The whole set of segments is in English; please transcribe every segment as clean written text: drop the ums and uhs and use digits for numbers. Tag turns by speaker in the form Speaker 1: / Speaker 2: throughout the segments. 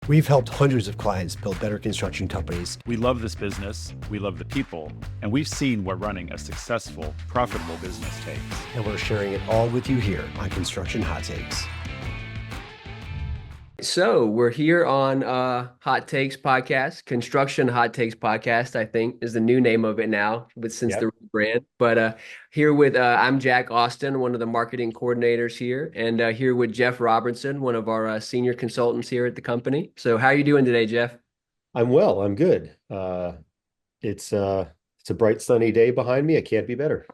Speaker 1: We've helped hundreds of clients build better construction companies.
Speaker 2: We love this business, we love the people, and we've seen what running a successful, profitable business takes.
Speaker 1: And we're sharing it all with you here on Construction Hot Takes.
Speaker 3: So we're here on Hot Takes Podcast, Construction Hot Takes Podcast, I think is the new name of it now, but since the rebrand. But here with I'm Jack Austin, one of the marketing coordinators here, and here with Jeff Robertson, one of our senior consultants here at the company. So how are you doing today, Jeff?
Speaker 4: I'm well. I'm good. It's a bright sunny day behind me. It can't be better.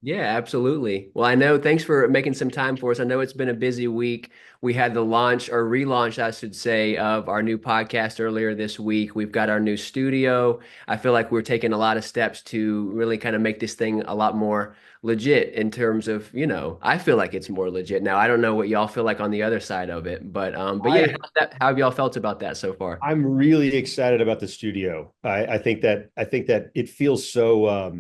Speaker 3: Yeah, absolutely. Well, I know, thanks for making some time for us. I know it's been a busy week. We had the launch or relaunch, I should say, of our new podcast earlier this week. We've got our new studio. I feel like we're taking a lot of steps to really kind of make this thing a lot more legit in terms of, I feel like it's more legit now. I don't know what y'all feel like on the other side of it, but yeah, how have y'all felt about that so far?
Speaker 4: I'm really excited about the studio. I think that it feels so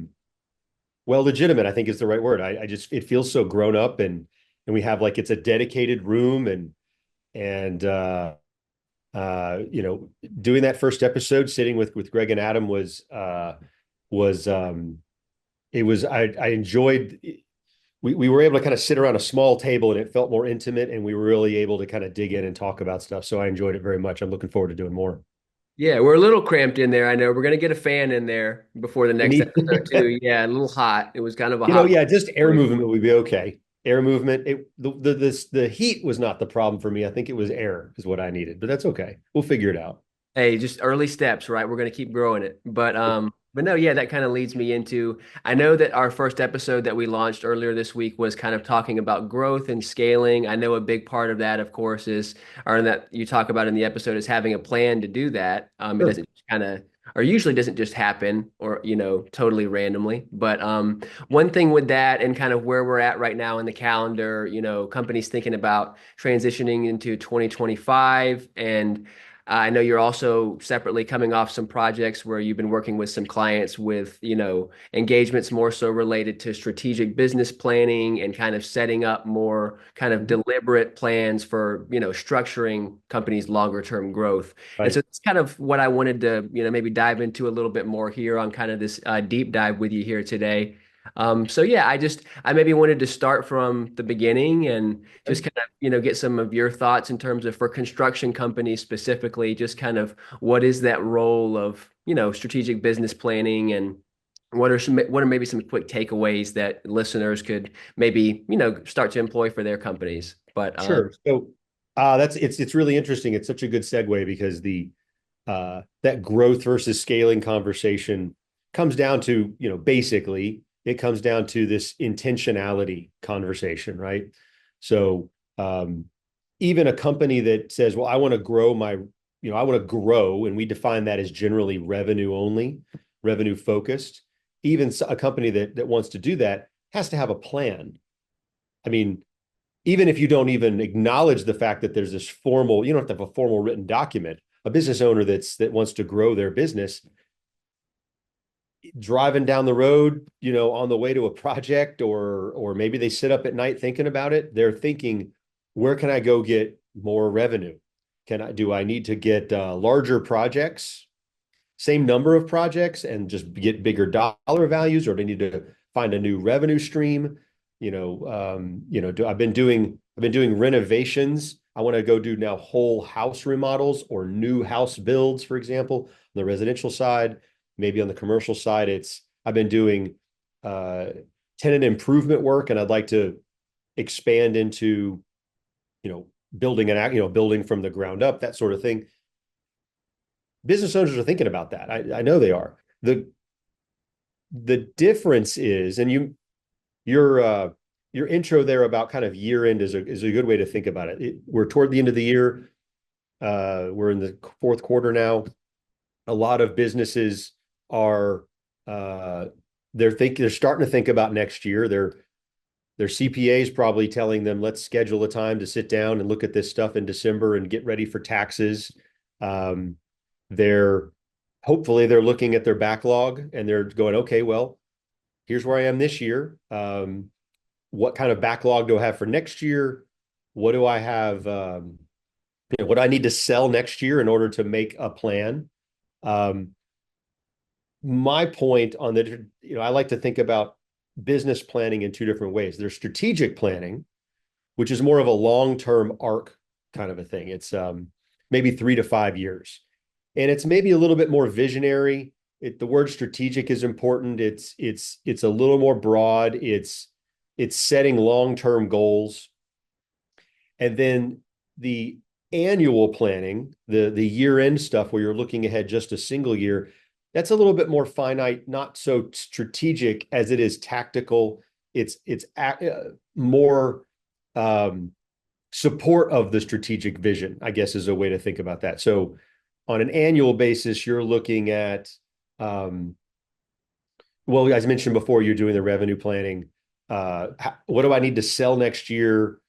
Speaker 4: well, legitimate, I think is the right word. It feels so grown up, and we have like, it's a dedicated room, and doing that first episode, sitting with Greg and Adam I enjoyed. We were able to kind of sit around a small table, and it felt more intimate, and we were really able to kind of dig in and talk about stuff. So I enjoyed it very much. I'm looking forward to doing more.
Speaker 3: Yeah, we're a little cramped in there. I know we're gonna get a fan in there before the next episode too. Yeah, a little hot. It was kind of a hot.
Speaker 4: Yeah, just air movement would be okay. Air movement. The heat was not the problem for me. I think it was air is what I needed, but that's okay. We'll figure it out.
Speaker 3: Hey, just early steps, right? We're gonna keep growing it. But no, yeah, that kind of leads me into, I know that our first episode that we launched earlier this week was kind of talking about growth and scaling. I know a big part of that, of course, or that you talk about in the episode, is having a plan to do that. It doesn't kind of, or usually doesn't just happen, or, totally randomly. But one thing with that, and kind of where we're at right now in the calendar, companies thinking about transitioning into 2025, and I know you're also separately coming off some projects where you've been working with some clients with, engagements more so related to strategic business planning and kind of setting up more kind of deliberate plans for, structuring companies' longer term growth.
Speaker 4: Right.
Speaker 3: And so it's kind of what I wanted to, maybe dive into a little bit more here on kind of this deep dive with you here today. So yeah, I maybe wanted to start from the beginning and just kind of, get some of your thoughts in terms of, for construction companies specifically, just kind of what is that role of, strategic business planning, and what are maybe some quick takeaways that listeners could maybe, start to employ for their companies. But
Speaker 4: sure. So it's really interesting. It's such a good segue, because that growth versus scaling conversation comes down to, basically it comes down to this intentionality conversation, right? So even a company that says, well, I want to grow and we define that as generally revenue only, revenue focused. Even a company that wants to do that has to have a plan. I mean, even if you don't even acknowledge the fact that there's this formal, you don't have to have a formal written document. A business owner that wants to grow their business, driving down the road, on the way to a project, or maybe they sit up at night thinking about it. They're thinking, where can I go get more revenue? Do I need to get larger projects, same number of projects, and just get bigger dollar values, or do I need to find a new revenue stream? I've been doing renovations. I want to go do now whole house remodels or new house builds, for example, on the residential side. Maybe on the commercial side, I've been doing tenant improvement work, and I'd like to expand into, building from the ground up, that sort of thing. Business owners are thinking about that. I know they are. The difference is, and your intro there about kind of year end is a good way to think about it. We're toward the end of the year. We're in the fourth quarter now. A lot of businesses are they're starting to think about next year. Their CPA is probably telling them, let's schedule a time to sit down and look at this stuff in December and get ready for taxes. Hopefully they're looking at their backlog and they're going, okay, well, here's where I am this year. What kind of backlog do I have for next year? What do I have? what do I need to sell next year in order to make a plan? Um, my point on I like to think about business planning in two different ways. There's strategic planning, which is more of a long-term arc kind of a thing. It's maybe 3 to 5 years. And it's maybe a little bit more visionary. The word strategic is important. It's a little more broad. It's setting long-term goals. And then the annual planning, the year-end stuff where you're looking ahead just a single year, that's a little bit more finite, not so strategic as it is tactical. It's more support of the strategic vision, I guess, is a way to think about that. So on an annual basis, you're looking at, well, as I mentioned before, you're doing the revenue planning. What do I need to sell next year?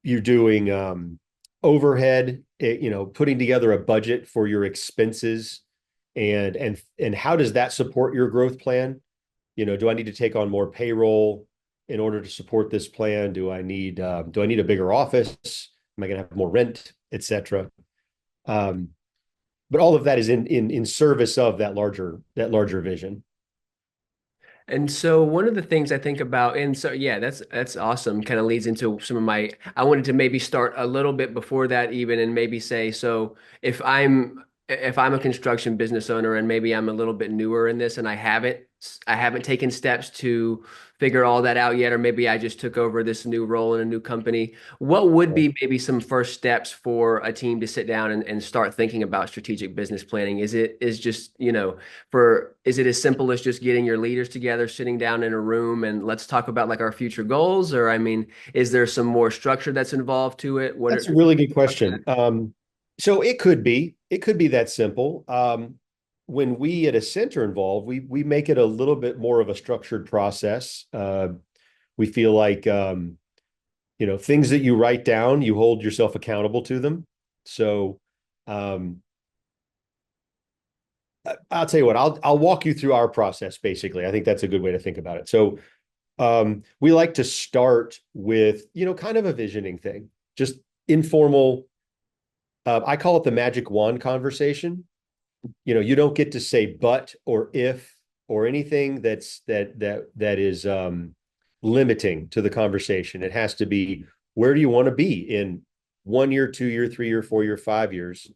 Speaker 4: You're doing overhead, putting together a budget for your expenses, and how does that support your growth plan? Do I need to take on more payroll in order to support this plan? Do I need a bigger office? Am I going to have more rent, etc.? But all of that is in service of that larger vision.
Speaker 3: And so one of the things I think about, and so yeah, that's awesome. Kind of leads into some of I wanted to maybe start a little bit before that even, and maybe say, so if I'm a construction business owner and maybe I'm a little bit newer in this and I haven't taken steps to figure all that out yet, or maybe I just took over this new role in a new company, what would be maybe some first steps for a team to sit down and start thinking about strategic business planning? Is it as simple as just getting your leaders together, sitting down in a room and let's talk about like our future goals? Or, I mean, is there some more structure that's involved to it?
Speaker 4: That's a really good question. So it could be that simple. When we at a center involved, we make it a little bit more of a structured process. We feel like things that you write down, you hold yourself accountable to them. So I'll tell you what, I'll walk you through our process. Basically, I think that's a good way to think about it. So we like to start with kind of a visioning thing, just informal. I call it the magic wand conversation. You don't get to say but or if or anything that is limiting to the conversation. It has to be, where do you want to be in 1 year, 2 year, 3 year, 4 year, 5 years,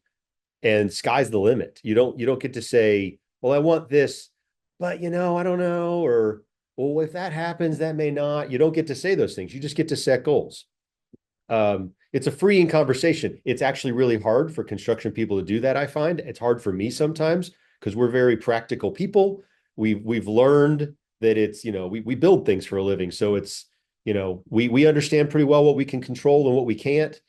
Speaker 4: and sky's the limit. You don't get to say, well, I want this, but I don't know, or well, if that happens, that may not. You don't get to say those things. You just get to set goals. It's a freeing conversation. It's actually really hard for construction people to do that. I find it's hard for me sometimes because we're very practical people. We've learned that it's, we build things for a living. So it's, we understand pretty well what we can control and what we can't.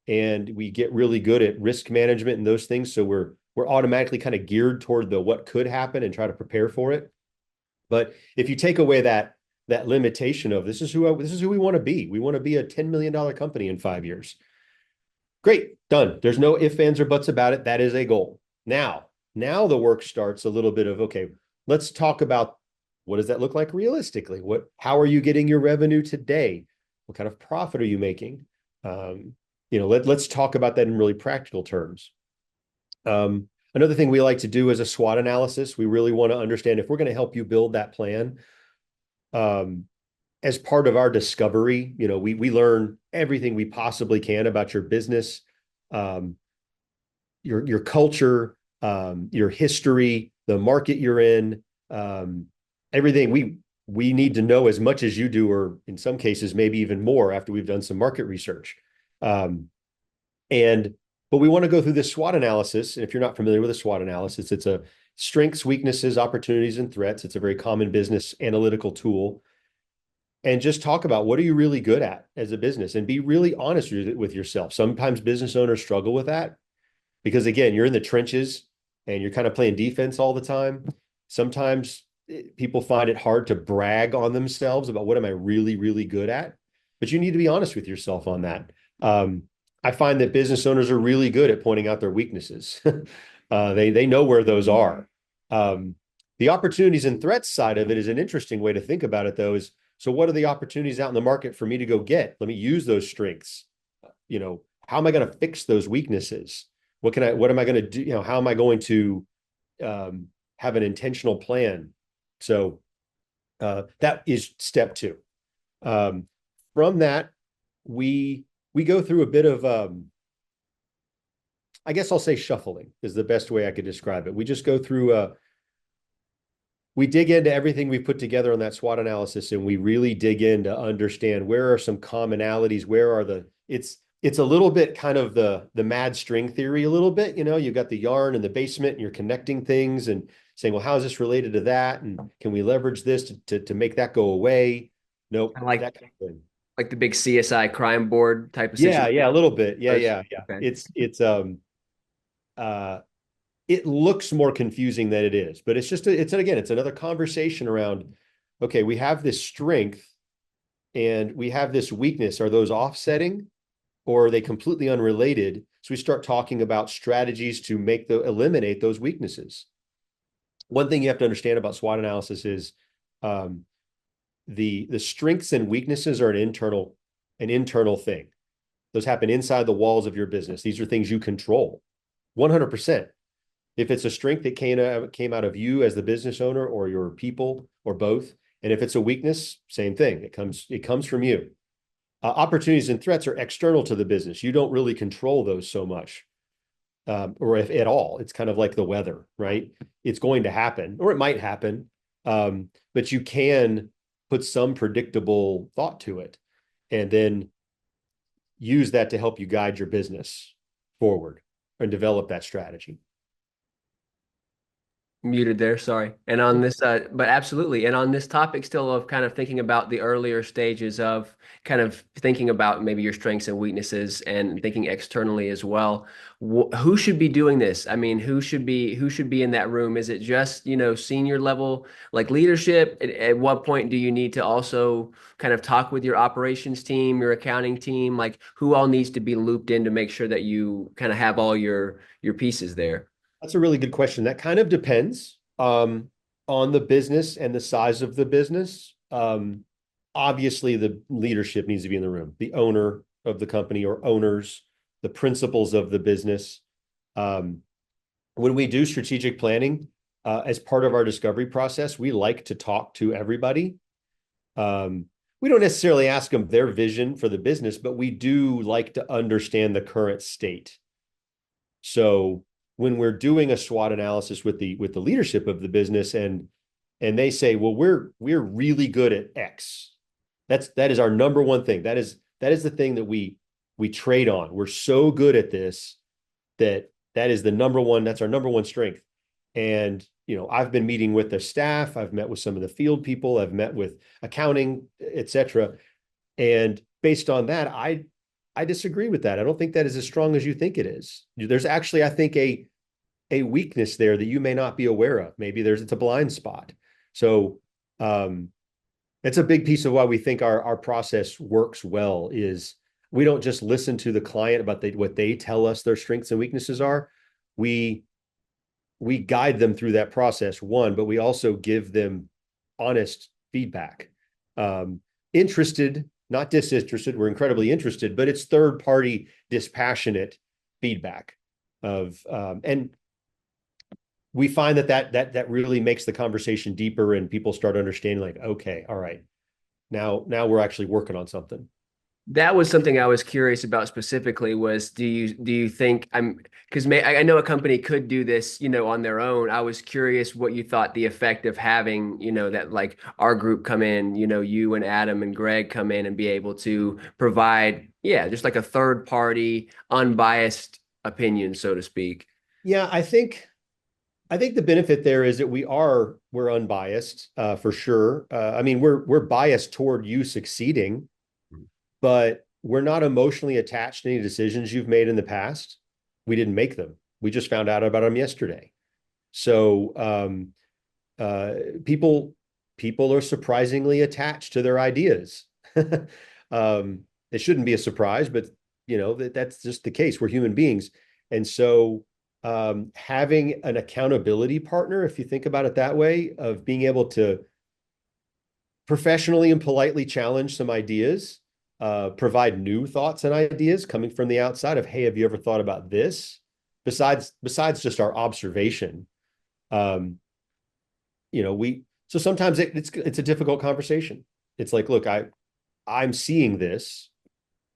Speaker 4: And we get really good at risk management and those things. So we're automatically kind of geared toward the what could happen and try to prepare for it. But if you take away that limitation of this is who we want to be. We want to be a $10 million company in 5 years. Great, done. There's no ifs, ands, or buts about it. That is a goal. Now the work starts a little bit of, okay, let's talk about what does that look like realistically? How are you getting your revenue today? What kind of profit are you making? Let's talk about that in really practical terms. Another thing we like to do is a SWOT analysis. We really want to understand if we're going to help you build that plan. As part of our discovery, we learn everything we possibly can about your business, your culture, your history, the market you're in, everything. We need to know as much as you do, or in some cases, maybe even more after we've done some market research. But we want to go through this SWOT analysis. And if you're not familiar with a SWOT analysis, it's a strengths, weaknesses, opportunities, and threats. It's a very common business analytical tool. And just talk about what are you really good at as a business, and be really honest with yourself. Sometimes business owners struggle with that because, again, you're in the trenches and you're kind of playing defense all the time. Sometimes people find it hard to brag on themselves about what am I really, really good at, but you need to be honest with yourself on that. I find that business owners are really good at pointing out their weaknesses. They know where those are. The opportunities and threats side of it is an interesting way to think about it, though, is, so what are the opportunities out in the market for me to go get? Let me use those strengths. how am I going to fix those weaknesses? What am I going to do? You know, how am I going to have an intentional plan? So that is step two. From that, we go through a bit of I guess I'll say shuffling is the best way I could describe it. We just go through we dig into everything we put together on that SWOT analysis, and we really dig in to understand where are some commonalities, where are it's a little bit kind of the mad string theory a little bit, you know, you've got the yarn in the basement and you're connecting things and saying, well, how is this related to that? And can we leverage this to make that go away? Nope.
Speaker 3: I like
Speaker 4: that kind of thing.
Speaker 3: like the big CSI crime board type of
Speaker 4: Yeah,
Speaker 3: situation.
Speaker 4: yeah, a little bit. Yeah,
Speaker 3: Those-
Speaker 4: yeah, yeah.
Speaker 3: Okay.
Speaker 4: Uh it looks more confusing than it is, but it's another conversation around, okay, we have this strength and we have this weakness. Are those offsetting or are they completely unrelated? So we start talking about strategies to eliminate those weaknesses. One thing you have to understand about SWOT analysis is the strengths and weaknesses are an internal thing. Those happen inside the walls of your business. These are things you control 100%. If it's a strength that came out of you as the business owner or your people or both, and if it's a weakness, same thing. It comes from you. Opportunities and threats are external to the business. You don't really control those so much, or if at all. It's kind of like the weather, right? It's going to happen, or it might happen, but you can put some predictable thought to it, and then use that to help you guide your business forward and develop that strategy.
Speaker 3: Muted there, sorry. And on this, but absolutely. And on this topic still of kind of thinking about the earlier stages of kind of thinking about maybe your strengths and weaknesses and thinking externally as well. Who should be doing this? I mean, who should be in that room? Is it just, you know, senior level like leadership? At what point do you need to also kind of talk with your operations team, your accounting team? Like who all needs to be looped in to make sure that you kind of have all your pieces there?
Speaker 4: That's a really good question. That kind of depends on the business and the size of the business. Obviously, the leadership needs to be in the room, the owner of the company or owners, the principals of the business. When we do strategic planning, as part of our discovery process, we like to talk to everybody. We don't necessarily ask them their vision for the business, but we do like to understand the current state. So when we're doing a SWOT analysis with the leadership of the business and they say, well, we're really good at X. That is our number one thing. That is the thing that we trade on. We're so good at this that is the number one. That's our number one strength. And, you know, I've been meeting with the staff. I've met with some of the field people. I've met with accounting, et cetera. And based on that, I disagree with that. I don't think that is as strong as you think it is. There's actually, I think, a weakness there that you may not be aware of. Maybe it's a blind spot. So it's a big piece of why we think our process works well is we don't just listen to the client about what they tell us their strengths and weaknesses are. We guide them through that process, one, but we also give them honest feedback. Interested, not disinterested. We're incredibly interested, but it's third-party, dispassionate feedback and we find that really makes the conversation deeper and people start understanding like, okay, all right, now we're actually working on something.
Speaker 3: That was something I was curious about specifically was do you think because I know a company could do this, you know, on their own. I was curious what you thought the effect of having, you know, that like our group come in, you know, you and Adam and Greg come in and be able to provide, yeah, just like a third party, unbiased opinion, so to speak.
Speaker 4: Yeah, I think the benefit there is that we're unbiased for sure. I mean, we're biased toward you succeeding, but we're not emotionally attached to any decisions you've made in the past. We didn't make them. We just found out about them yesterday. So people are surprisingly attached to their ideas. It shouldn't be a surprise, but you know, that's just the case. We're human beings. And so having an accountability partner, if you think about it that way, of being able to professionally and politely challenge some ideas provide new thoughts and ideas coming from the outside of, hey, have you ever thought about this? Besides just our observation, um, so sometimes it's a difficult conversation. It's like, look, I'm seeing this.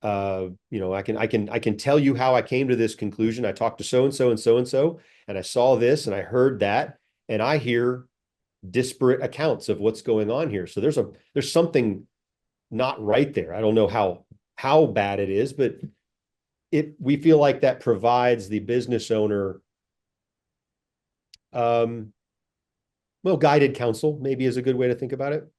Speaker 4: I can tell you how I came to this conclusion. I talked to so and so and so and so, and I saw this and I heard that, and I hear disparate accounts of what's going on here. So there's something not right there. I don't know how bad it is, but we feel like that provides the business owner guided counsel, maybe, is a good way to think about it.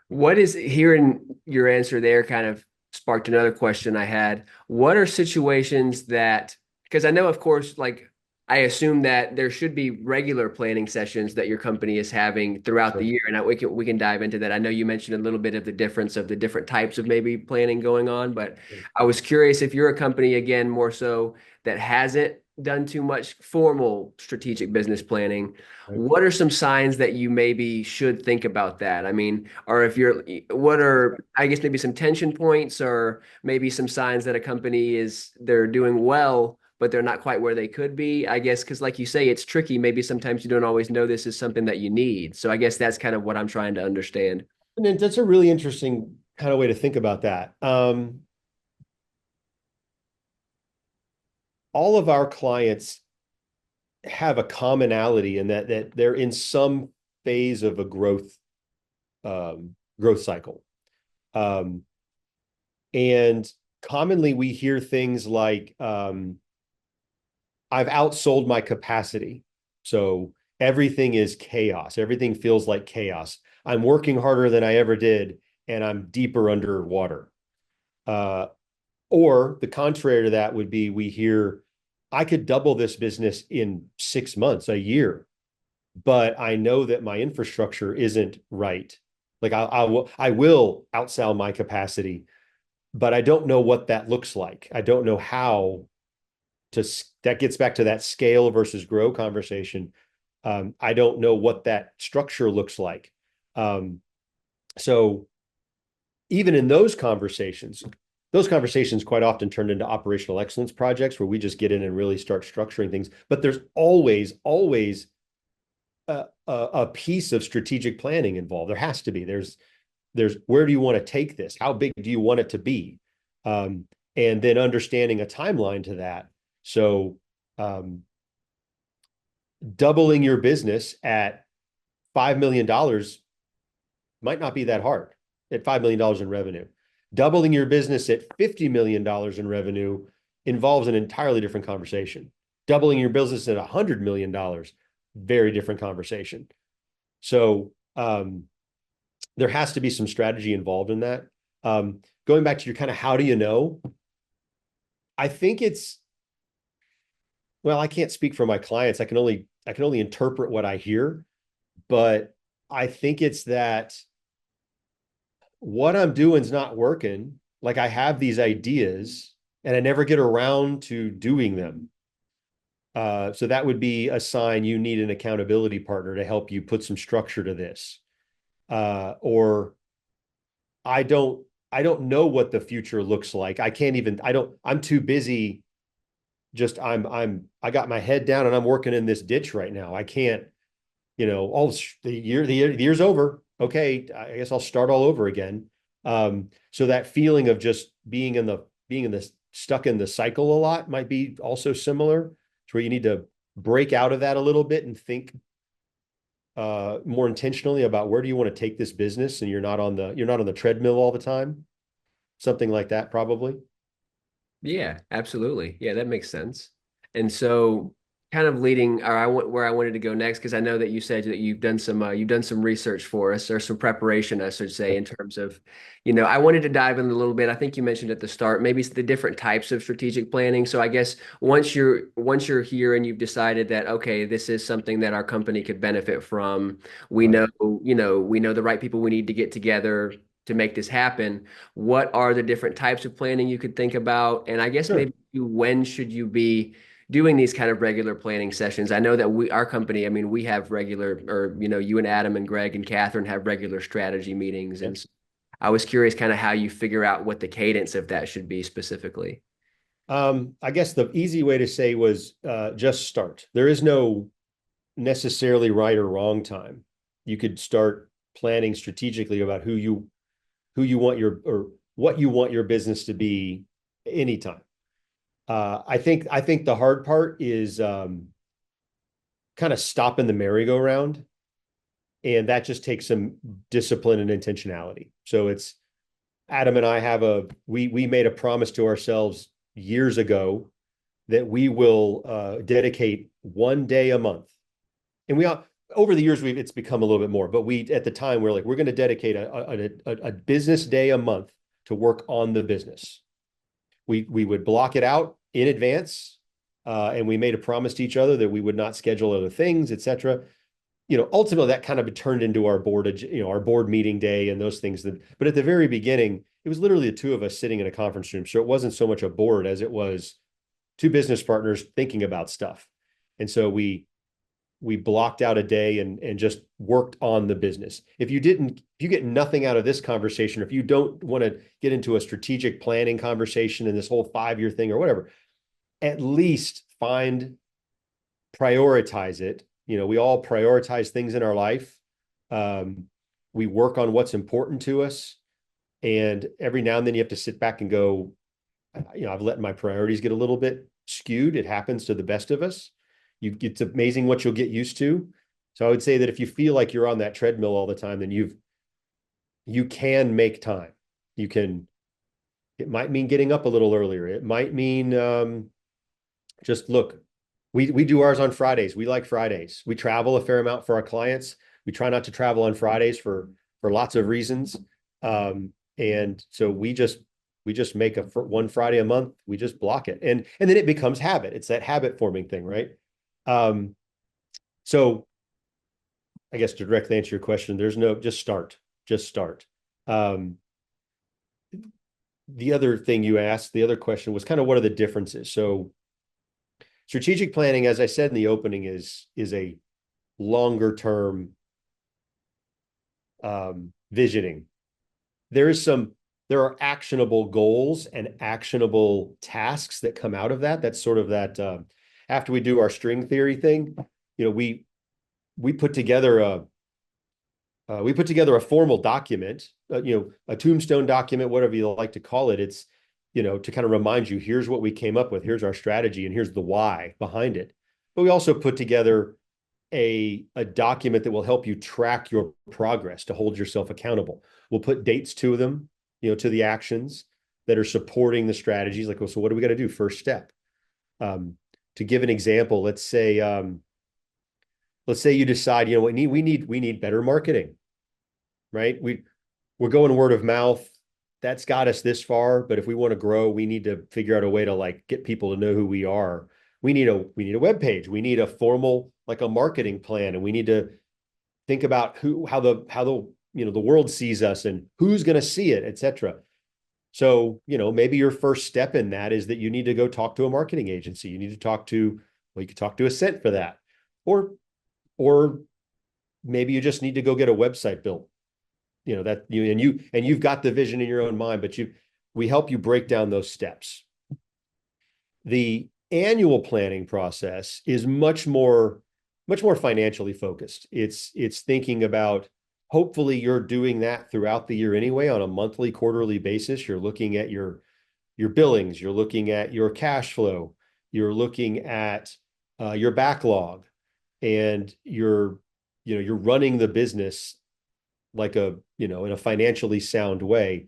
Speaker 3: What is hearing your answer there kind of sparked another question I had. What are situations that, because I know, of course, like I assume that there should be regular planning sessions that your company is having throughout the year, and we can dive into that. I know you mentioned a little bit of the difference of the different types of maybe planning going on, but I was curious if you're a company, again, more so that hasn't done too much formal strategic business planning. What are some signs that you maybe should think about that? I mean, or if you're, what are, I guess, maybe some tension points or maybe some signs that a company they're doing well, but they're not quite where they could be, I guess, because like you say, it's tricky. Maybe sometimes you don't always know this is something that you need. So I guess that's kind of what I'm trying to understand.
Speaker 4: And that's a really interesting kind of way to think about that. All of our clients have a commonality in that they're in some phase of a growth cycle. And commonly we hear things like, I've outsold my capacity. So everything is chaos. Everything feels like chaos. I'm working harder than I ever did, and I'm deeper underwater. Or the contrary to that would be, we hear, I could double this business in 6 months, a year, but I know that my infrastructure isn't right. Like I will outsell my capacity, but I don't know what that looks like. I don't know how that gets back to that scale versus grow conversation. I don't know what that structure looks like. So even in those conversations quite often turned into operational excellence projects where we just get in and really start structuring things. But there's always a piece of strategic planning involved. There has to be. There's where do you want to take this? How big do you want it to be? And then understanding a timeline to that. So doubling your business at $5 million might not be that hard at $5 million in revenue. Doubling your business at $50 million in revenue involves an entirely different conversation. Doubling your business at $100 million, very different conversation. So there has to be some strategy involved in that. Going back to your kind of, how do you know? I think I can't speak for my clients. I can only interpret what I hear, but I think it's that what I'm doing is not working. Like, I have these ideas and I never get around to doing them. So that would be a sign you need an accountability partner to help you put some structure to this. Or I don't know what the future looks like. I'm too busy. I got my head down and I'm working in this ditch right now. I can't, the year's over. Okay, I guess I'll start all over again. So that feeling of just being stuck in the cycle a lot might be also similar to where you need to break out of that a little bit and think more intentionally about where do you want to take this business, and you're not on the treadmill all the time. Something like that, probably.
Speaker 3: Yeah, absolutely. Yeah, that makes sense. And so kind of leading, or where I wanted to go next, because I know that you said that you've done some research for us, or some preparation, I should say, in terms of, I wanted to dive in a little bit. I think you mentioned at the start, maybe it's the different types of strategic planning. So I guess once you're here and you've decided that, okay, this is something that our company could benefit from, we know the right people we need to get together to make this happen. What are the different types of planning you could think about? And I guess maybe when should you be doing these kind of regular planning sessions? I know that our company, I mean, we have regular, or, you and Adam and Greg and Catherine have regular strategy meetings. And I was curious kind of how you figure out what the cadence of that should be specifically.
Speaker 4: I guess the easy way to say was just start. There is no necessarily right or wrong time. You could start planning strategically about who you want or what you want your business to be anytime. I think the hard part is kind of stopping the merry-go-round, and that just takes some discipline and intentionality. So it's Adam and I we made a promise to ourselves years ago that we will dedicate one day a month. And over the years, it's become a little bit more, but at the time, we're going to dedicate a business day a month to work on the business. We would block it out in advance. And we made a promise to each other that we would not schedule other things, et cetera. Ultimately that kind of turned into our board meeting day and those things but at the very beginning, it was literally the two of us sitting in a conference room. So it wasn't so much a board as it was two business partners thinking about stuff. And so we blocked out a day and just worked on the business. If you get nothing out of this conversation, or if you don't want to get into a strategic planning conversation and this whole 5-year thing or whatever, at least prioritize it. We all prioritize things in our life. We work on what's important to us. And every now and then you have to sit back and go, I've let my priorities get a little bit skewed. It happens to the best of us. It's amazing what you'll get used to. So I would say that if you feel like you're on that treadmill all the time, then you can make time. It might mean getting up a little earlier. It might mean, just look, we do ours on Fridays. We like Fridays. We travel a fair amount for our clients. We try not to travel on Fridays for lots of reasons. And so we just make one Friday a month. We just block it. And then it becomes habit. It's that habit forming thing, right? So I guess to directly answer your question, just start. The other thing you asked, the other question was kind of what are the differences? So strategic planning, as I said in the opening, is a longer term visioning. There are actionable goals and actionable tasks that come out of that. That's sort of that after we do our string theory thing, we put together a formal document, a tombstone document, whatever you like to call it. It's to kind of remind you, here's what we came up with, here's our strategy, and here's the why behind it. But we also put together a document that will help you track your progress, to hold yourself accountable. We'll put dates to them, to the actions that are supporting the strategies. Like, well, so what do we got to do? First step. To give an example, let's say you decide, we need better marketing, right? We're going word of mouth. That's got us this far, but if we want to grow, we need to figure out a way to get people to know who we are. We need a web page. We need a formal, a marketing plan, and we need to think about how the world sees us and who's going to see it, et cetera. So, maybe your first step in that is that you need to go talk to a marketing agency. You need to you could talk to Ascent for that, or maybe you just need to go get a website built. You've got the vision in your own mind, but we help you break down those steps. The annual planning process is much more financially focused. It's thinking about, hopefully you're doing that throughout the year anyway, on a monthly, quarterly basis. You're looking at your billings, you're looking at your cash flow, you're looking at your backlog, and you're running the business in a financially sound way.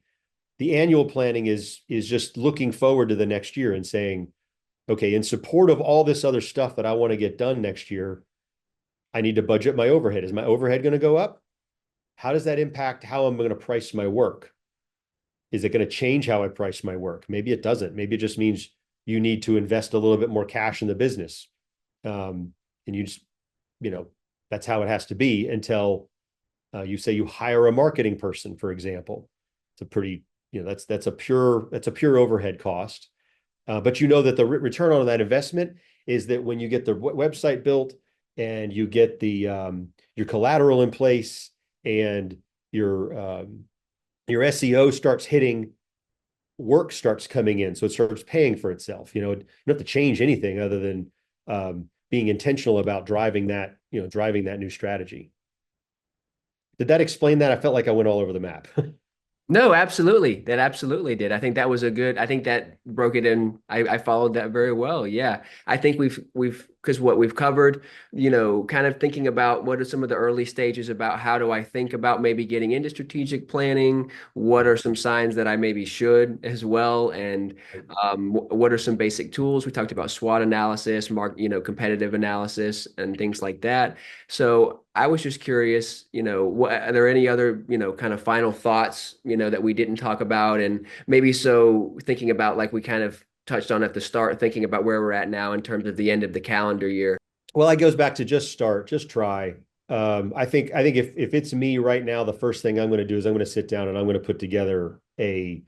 Speaker 4: The annual planning is just looking forward to the next year and saying, okay, in support of all this other stuff that I want to get done next year, I need to budget my overhead. Is my overhead going to go up? How does that impact how I'm going to price my work? Is it going to change how I price my work? Maybe it doesn't. Maybe it just means you need to invest a little bit more cash in the business. And you just, that's how it has to be until you say you hire a marketing person, for example. It's a pretty, that's a pure overhead cost. But that the return on that investment is that when you get the website built and you get your collateral in place and your your SEO starts hitting, work starts coming in. So it starts paying for itself. You don't have to change anything other than being intentional about driving that new strategy. Did that explain that? I felt like I went all over the map.
Speaker 3: No, absolutely. That absolutely did. I think that was a good, I think that broke it in. I followed that very well. Yeah. I think because what we've covered, kind of thinking about what are some of the early stages about how do I think about maybe getting into strategic planning? What are some signs that I maybe should as well? And what are some basic tools? We talked about SWOT analysis, competitive analysis and things like that. So I was just curious, are there any other, kind of final thoughts, that we didn't talk about? And maybe so thinking about like we kind of touched on at the start, thinking about where we're at now in terms of the end of the calendar year.
Speaker 4: Well, it goes back to just start, just try. I think if it's me right now, the first thing I'm going to do is I'm going to sit down and I'm going to put together a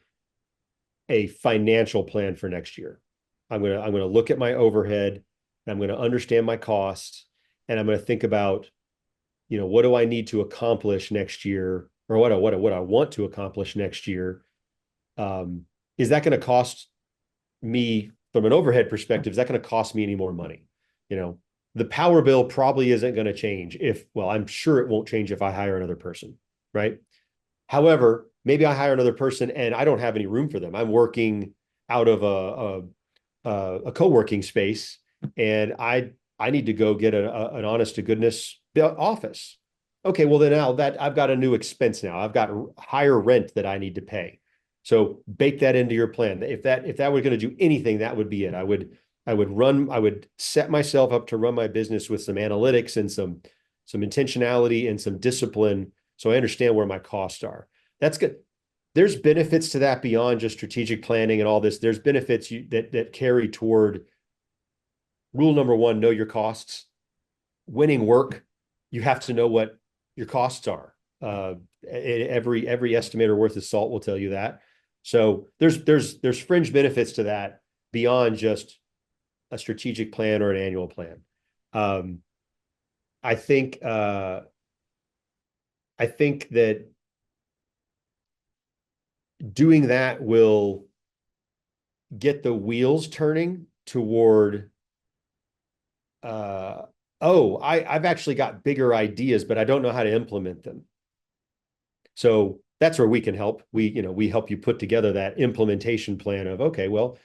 Speaker 4: financial plan for next year. I'm going to look at my overhead, and I'm going to understand my costs, and I'm going to think about, what do I need to accomplish next year, or what I want to accomplish next year? Is that going to cost me from an overhead perspective? Is that going to cost me any more money? The power bill probably isn't going to change I'm sure it won't change if I hire another person, right? However, maybe I hire another person and I don't have any room for them. I'm working out of a co-working space, and I need to go get an honest to goodness office. Okay, well then now that I've got a new expense now, I've got higher rent that I need to pay. So bake that into your plan. If that were going to do anything, that would be it. I would set myself up to run my business with some analytics and some intentionality and some discipline, so I understand where my costs are. That's good. There's benefits to that beyond just strategic planning and all this. There's benefits that carry toward rule number one: know your costs. Winning work, you have to know what your costs are. Every estimator worth his salt will tell you that. So there's fringe benefits to that beyond just a strategic plan or an annual plan. I think that doing that will get the wheels turning toward I've actually got bigger ideas, but I don't know how to implement them. So that's where we can help. We help you put together that implementation plan of, okay, well,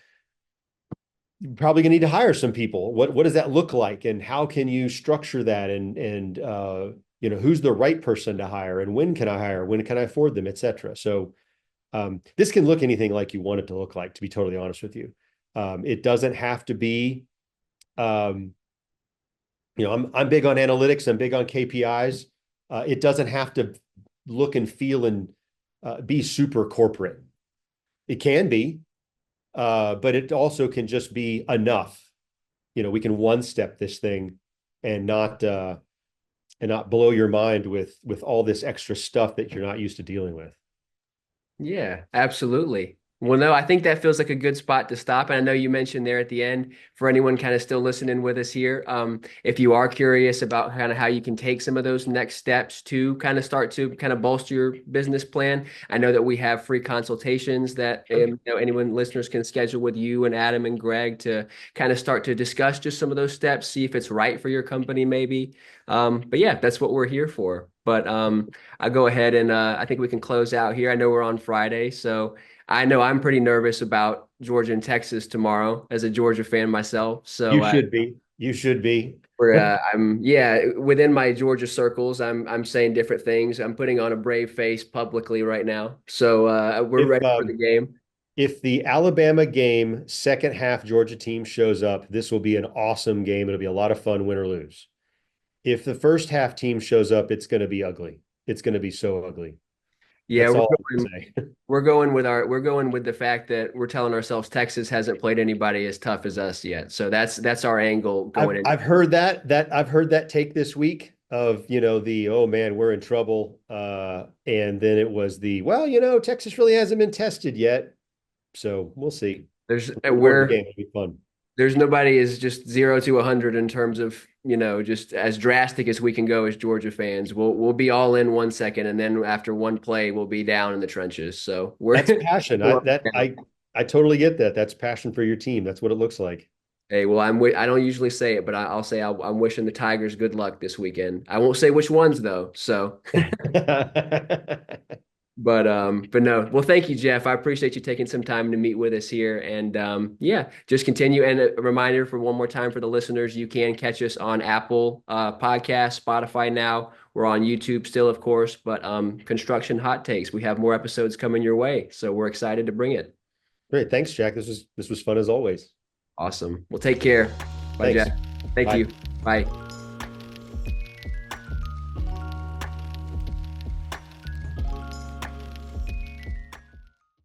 Speaker 4: you're probably gonna need to hire some people. What does that look like, and how can you structure that, and who's the right person to hire, and when can I hire, when can I afford them, etc. So this can look anything like you want it to look like, to be totally honest with you. It doesn't have to be I'm big on analytics. I'm big on KPIs. It doesn't have to look and feel and be super corporate. It can be, but it also can just be enough. We can one step this thing and not blow your mind with all this extra stuff that you're not used to dealing with.
Speaker 3: Yeah, absolutely. Well, no, I think that feels like a good spot to stop. And I know you mentioned there at the end, for anyone kind of still listening with us here, if you are curious about kind of how you can take some of those next steps to kind of start to kind of bolster your business plan, I know that we have free consultations that anyone listeners can schedule with you and Adam and Greg to kind of start to discuss just some of those steps, see if it's right for your company maybe. But yeah, that's what we're here for. But I'll go ahead and I think we can close out here. I know we're on Friday, so I know I'm pretty nervous about Georgia and Texas tomorrow as a Georgia fan myself. So
Speaker 4: you should be. You should be.
Speaker 3: Within my Georgia circles, I'm saying different things. I'm putting on a brave face publicly right now. So we're ready for the game.
Speaker 4: If the Alabama game second half Georgia team shows up, this will be an awesome game. It'll be a lot of fun, win or lose. If the first half team shows up, it's going to be ugly. It's going to be so ugly.
Speaker 3: Yeah, we're going with the fact that we're telling ourselves Texas hasn't played anybody as tough as us yet. So that's our angle going in.
Speaker 4: I've heard that take this week of, oh man, we're in trouble. And then it was Texas really hasn't been tested yet. So we'll see.
Speaker 3: There's
Speaker 4: game will be fun.
Speaker 3: There's nobody is just 0 to 100 in terms of, just as drastic as we can go as Georgia fans. We'll be all in 1 second, and then after one play, we'll be down in the trenches. So
Speaker 4: That's passion. I totally get that. That's passion for your team. That's what it looks like.
Speaker 3: Hey, well, I don't usually say it, but I'll say I'm wishing the Tigers good luck this weekend. I won't say which ones though. So, but no. Well, thank you, Jeff. I appreciate you taking some time to meet with us here, and yeah, just continue. And a reminder for one more time for the listeners, you can catch us on Apple Podcast, Spotify now. We're on YouTube still, of course, but Construction Hot Takes. We have more episodes coming your way, so we're excited to bring it.
Speaker 4: Great. Thanks, Jack. This was fun as always.
Speaker 3: Awesome. Well, take care. Bye,
Speaker 4: Thanks.
Speaker 3: Jack. Thank
Speaker 4: Bye.
Speaker 3: you. Bye.